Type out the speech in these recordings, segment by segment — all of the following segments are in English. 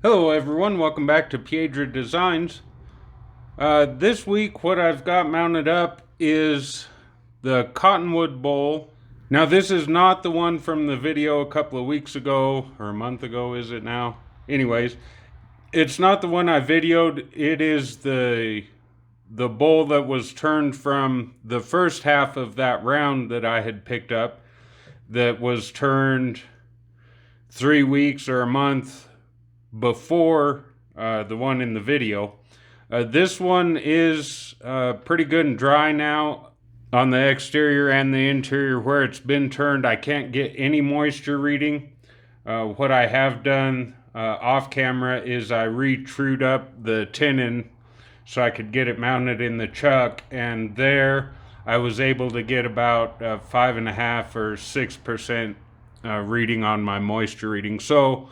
Hello everyone, welcome back to Piedra Designs. This week what I've got mounted up is the Cottonwood bowl. Now this is not the one from the video a couple of weeks ago, or a month ago is it now? Anyways, it's not the one I videoed, it is the bowl that was turned from the first half of that round that I had picked up, that was turned 3 weeks or a month before the one in the video. This one is pretty good and dry now on the exterior and the interior. Where it's been turned, I can't get any moisture reading. What I have done off camera is I re-trued up the tenon so I could get it mounted in the chuck, and there I was able to get about 5.5 or 6% reading on my moisture reading. So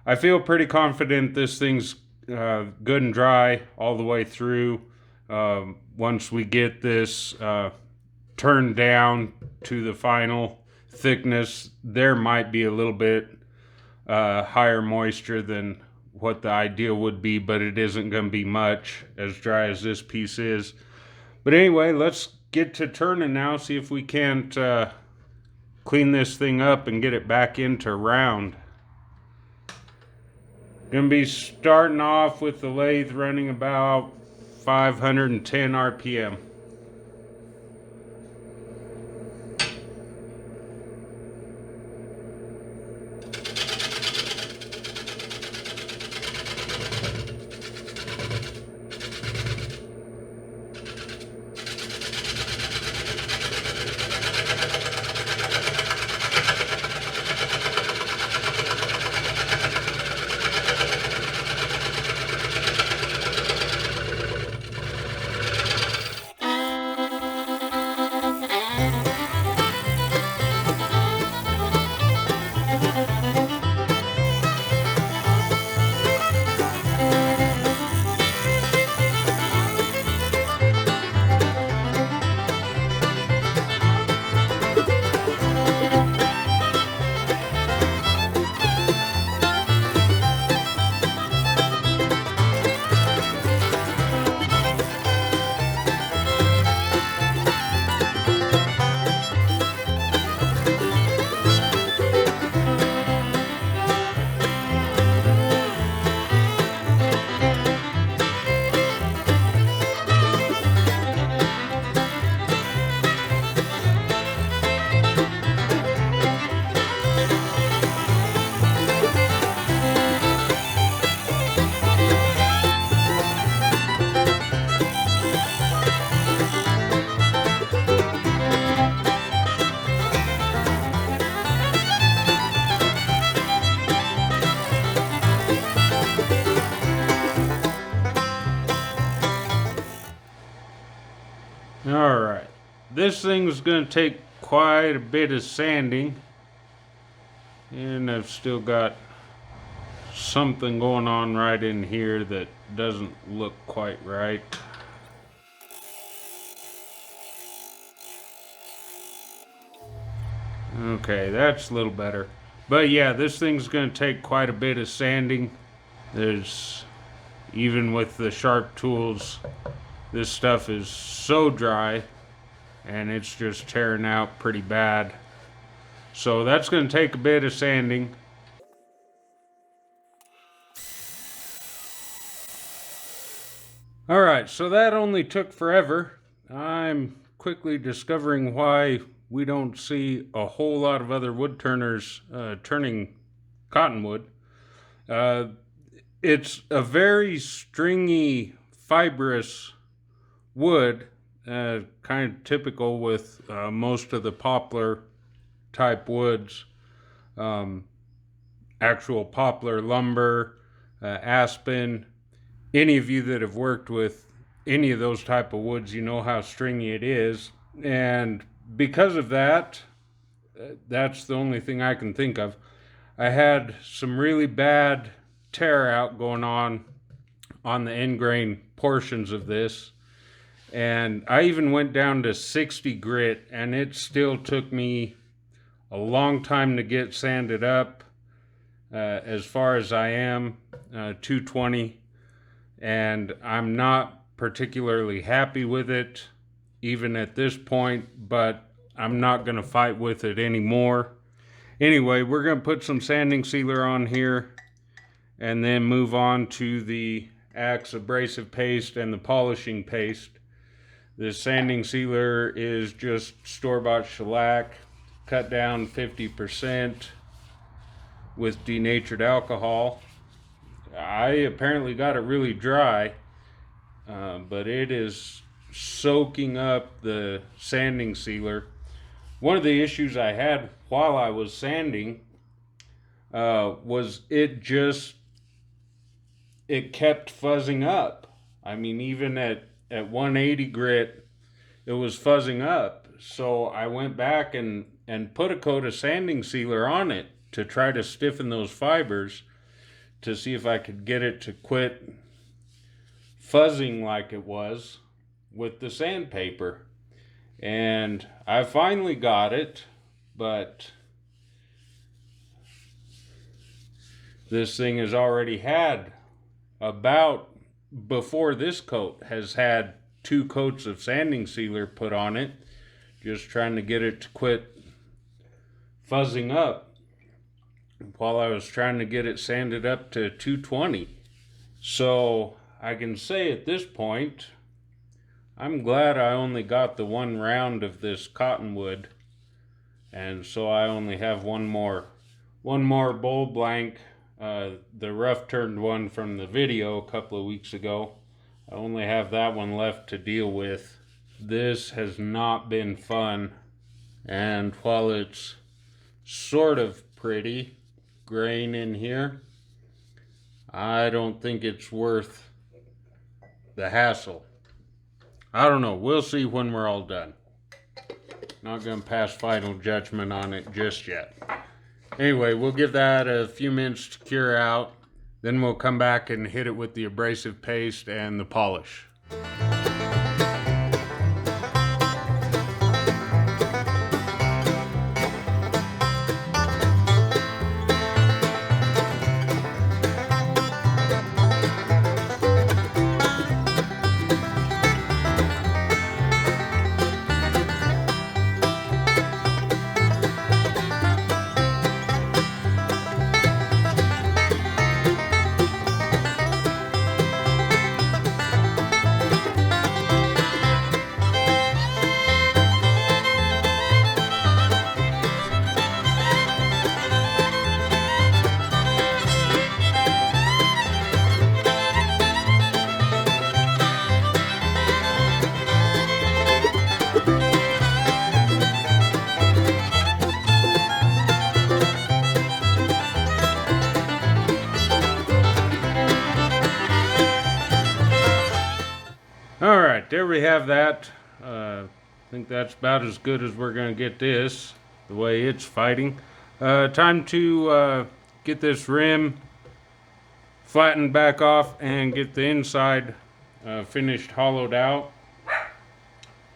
I feel pretty confident this thing's good and dry all the way through. Once we get this turned down to the final thickness, there might be a little bit higher moisture than what the ideal would be, but it isn't going to be much, as dry as this piece is. But anyway, let's get to turning now, see if we can't clean this thing up and get it back into round. Gonna be starting off with the lathe running about 510 RPM. Alright, this thing's going to take quite a bit of sanding, and I've still got something going on right in here that doesn't look quite right. Okay, that's a little better. But yeah, this thing's going to take quite a bit of sanding. There's, even with the sharp tools, this stuff is so dry and it's just tearing out pretty bad. So that's going to take a bit of sanding. Alright, so that only took forever. I'm quickly discovering why we don't see a whole lot of other wood turners turning cottonwood. It's a very stringy, fibrous wood, kind of typical with most of the poplar type woods. Actual poplar lumber, aspen. Any of you that have worked with any of those type of woods, you know how stringy it is. And because of that, that's the only thing I can think of. I had some really bad tear out going on the end grain portions of this. And I even went down to 60 grit, and it still took me a long time to get sanded up as far as I am. 220, and I'm not particularly happy with it even at this point, but I'm not going to fight with it anymore. Anyway, we're going to put some sanding sealer on here and then move on to the Axe abrasive paste and the polishing paste. This sanding sealer is just store-bought shellac, cut down 50% with denatured alcohol. I apparently got it really dry, but it is soaking up the sanding sealer. One of the issues I had while I was sanding was it kept fuzzing up. I mean, even at 180 grit, it was fuzzing up. So I went back and put a coat of sanding sealer on it to try to stiffen those fibers to see if I could get it to quit fuzzing like it was with the sandpaper. And I finally got it, but this thing has already had before this coat has had 2 coats of sanding sealer put on it, just trying to get it to quit fuzzing up while I was trying to get it sanded up to 220. So I can say at this point, I'm glad I only got the 1 round of this Cottonwood, and so I only have one more bowl blank, the rough turned one from the video a couple of weeks ago. I only have that one left to deal with. This has not been fun, and while it's sort of pretty grain in here, I don't think it's worth the hassle. I don't know. We'll see when we're all done. Not going to pass final judgment on it just yet. Anyway, we'll give that a few minutes to cure out. Then we'll come back and hit it with the abrasive paste and the polish. Alright, there we have that. I think that's about as good as we're going to get this, the way it's fighting. Time to get this rim flattened back off and get the inside finished hollowed out.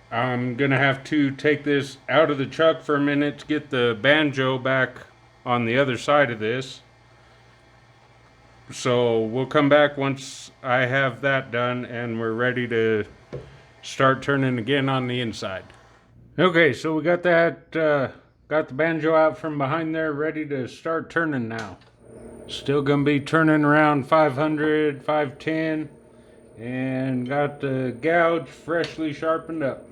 I'm going to have to take this out of the chuck for a minute to get the banjo back on the other side of this. So we'll come back once I have that done and we're ready to start turning again on the inside. Okay, so we got that, got the banjo out from behind there, ready to start turning now. Still gonna be turning around 500, 510, and got the gouge freshly sharpened up.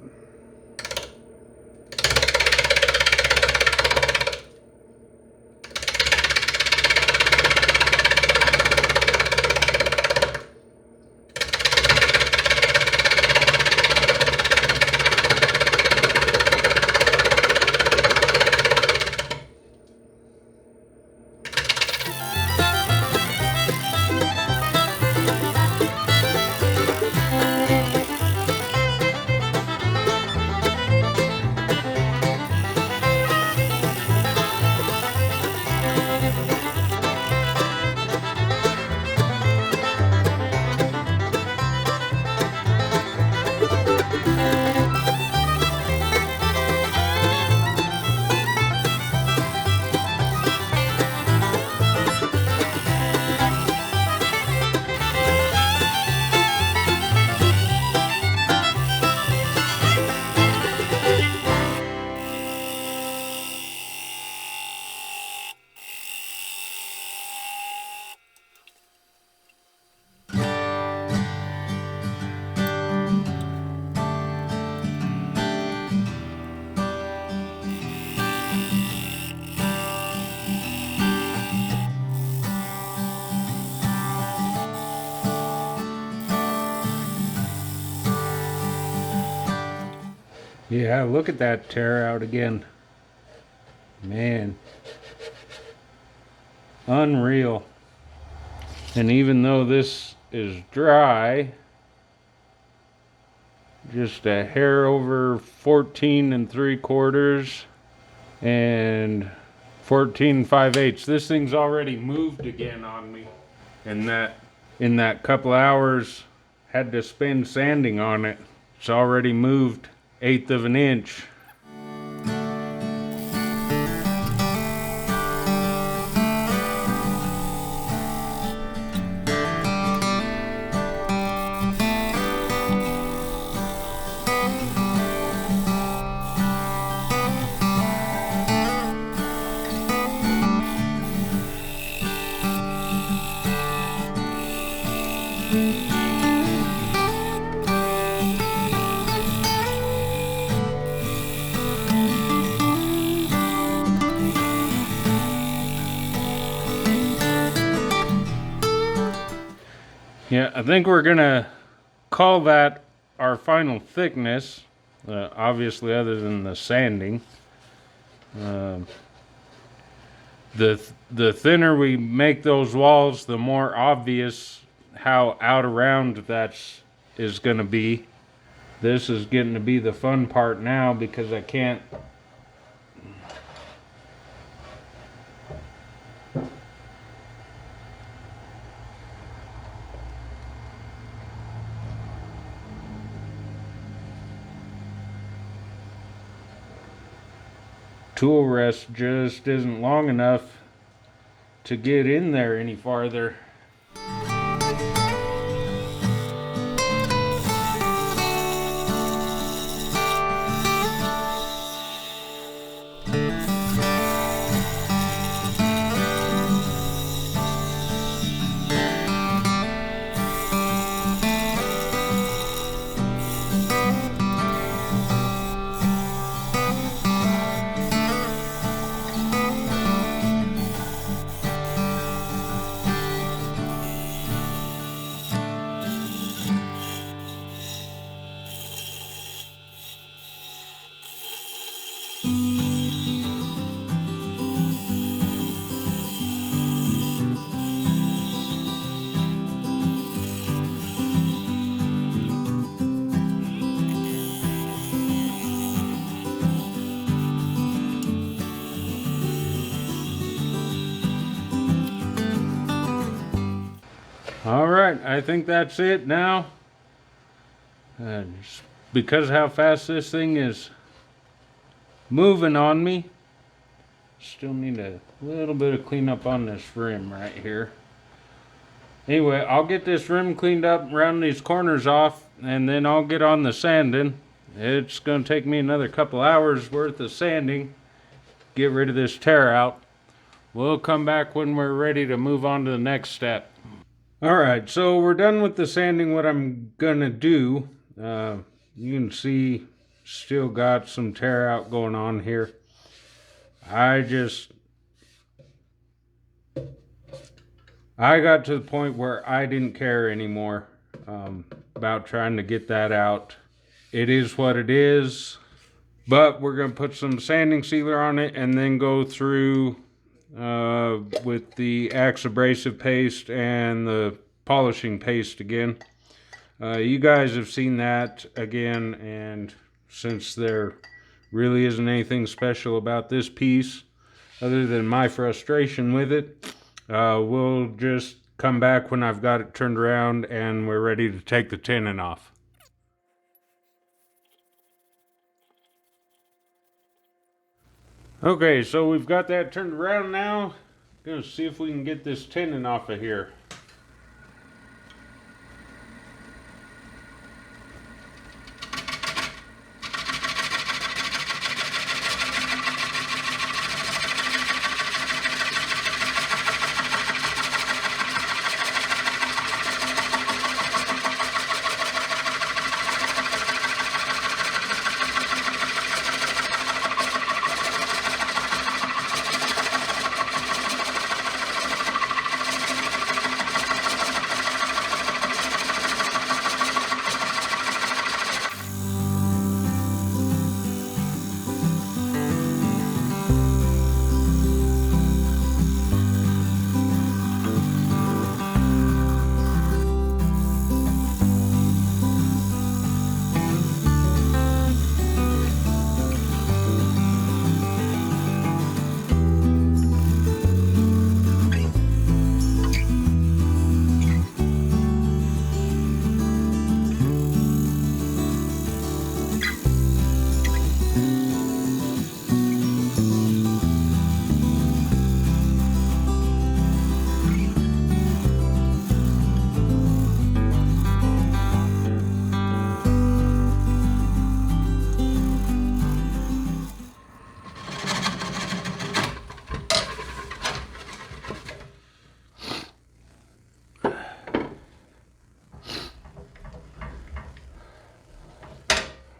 Yeah, look at that tear out again. Man. Unreal. And even though this is dry, just a hair over 14 and 3/4 and 14 5/8. This thing's already moved again on me. And that in that couple hours had to spend sanding on it. It's already moved 1/8 of an inch. Yeah, I think we're gonna call that our final thickness, obviously other than the sanding. The thinner we make those walls, the more obvious how out around is gonna be. This is getting to be the fun part now because I can't. Tool rest just isn't long enough to get in there any farther. All right, I think that's it now. Because of how fast this thing is moving on me, still need a little bit of cleanup on this rim right here. Anyway, I'll get this rim cleaned up, round these corners off, and then I'll get on the sanding. It's going to take me another couple hours worth of sanding, get rid of this tear out. We'll come back when we're ready to move on to the next step. Alright, so we're done with the sanding. What I'm gonna do, you can see still got some tear out going on here. I got to the point where I didn't care anymore about trying to get that out. It is what it is, but we're gonna put some sanding sealer on it and then go through with the Axe abrasive paste and the polishing paste again. You guys have seen that again, and since there really isn't anything special about this piece other than my frustration with it, we'll just come back when I've got it turned around and we're ready to take the tenon off. Okay, so we've got that turned around now. Gonna see if we can get this tenon off of here.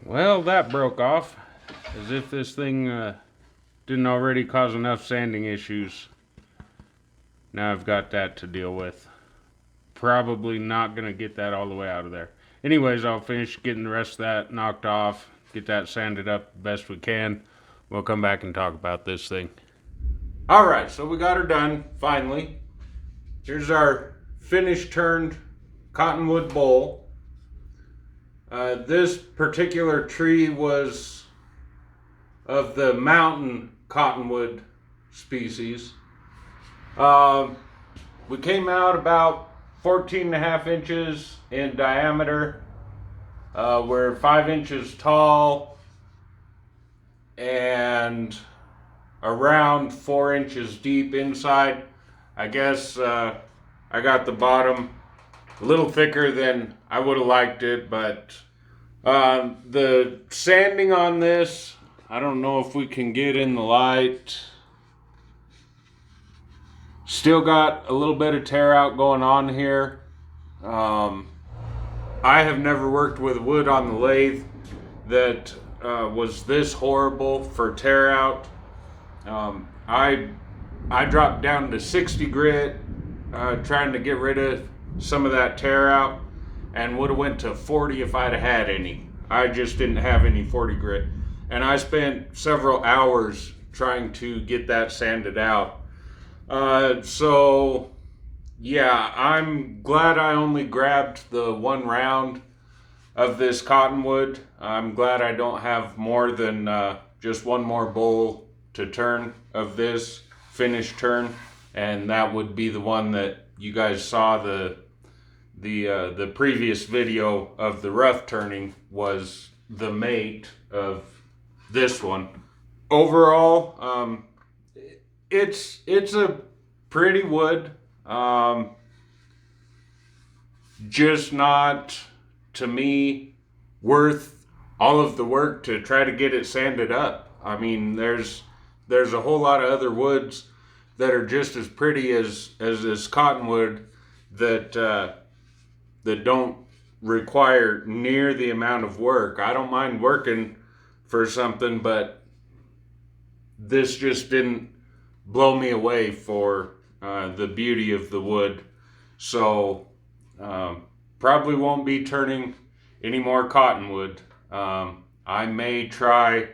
Well, that broke off. As if this thing didn't already cause enough sanding issues. Now I've got that to deal with. Probably not going to get that all the way out of there. Anyways, I'll finish getting the rest of that knocked off. Get that sanded up the best we can. We'll come back and talk about this thing. Alright, so we got her done, finally. Here's our finished turned cottonwood bowl. This particular tree was of the mountain cottonwood species. We came out about 14.5 inches in diameter. We're 5 inches tall and around 4 inches deep inside. I guess I got the bottom a little thicker than I would have liked it, but the sanding on this, I don't know if we can get in the light. Still got a little bit of tear out going on here. I have never worked with wood on the lathe that was this horrible for tear out. I dropped down to 60 grit trying to get rid of some of that tear out, and would have went to 40 if I'd have had any. I just didn't have any 40 grit, and I spent several hours trying to get that sanded out. So yeah, I'm glad I only grabbed the one round of this cottonwood. I'm glad I don't have more than just one more bowl to turn of this finished turn, and that would be the one that you guys saw the previous video of the rough turning was the mate of this one. Overall, it's a pretty wood, just not, to me, worth all of the work to try to get it sanded up. I mean, there's a whole lot of other woods that are just as pretty as this cottonwood that don't require near the amount of work. I don't mind working for something, but this just didn't blow me away for the beauty of the wood. So probably won't be turning any more cottonwood. I may try,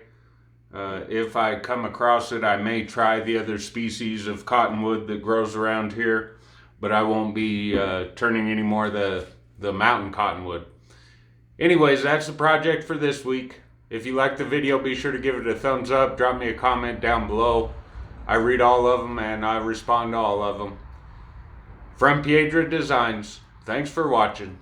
if I come across it, I may try the other species of cottonwood that grows around here, but I won't be turning any more the mountain cottonwood. Anyways, that's the project for this week. If you liked the video, be sure to give it a thumbs up. Drop me a comment down below. I read all of them and I respond to all of them. From Piedra Designs, thanks for watching.